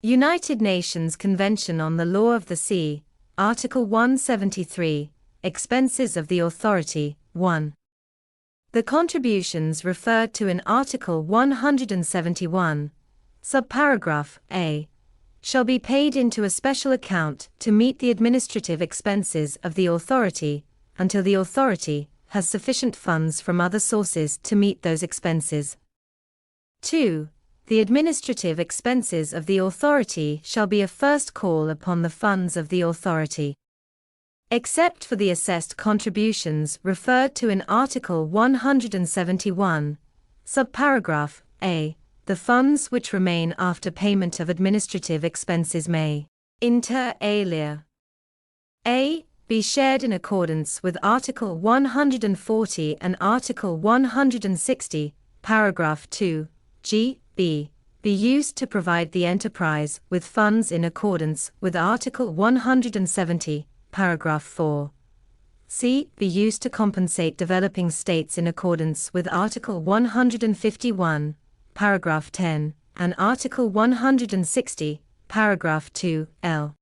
United Nations Convention on the Law of the Sea, Article 173, Expenses of the Authority, 1. The contributions referred to in Article 171, subparagraph A, shall be paid into a special account to meet the administrative expenses of the authority, until the authority has sufficient funds from other sources to meet those expenses. 2. The administrative expenses of the authority shall be a first call upon the funds of the authority. Except for the assessed contributions referred to in Article 171, subparagraph A, the funds which remain after payment of administrative expenses may, inter alia, a. be shared in accordance with Article 140 and Article 160, paragraph 2, g. b. be used to provide the enterprise with funds in accordance with Article 170, paragraph 4. c. be used to compensate developing states in accordance with Article 151, paragraph 10, and Article 160, paragraph 2, l.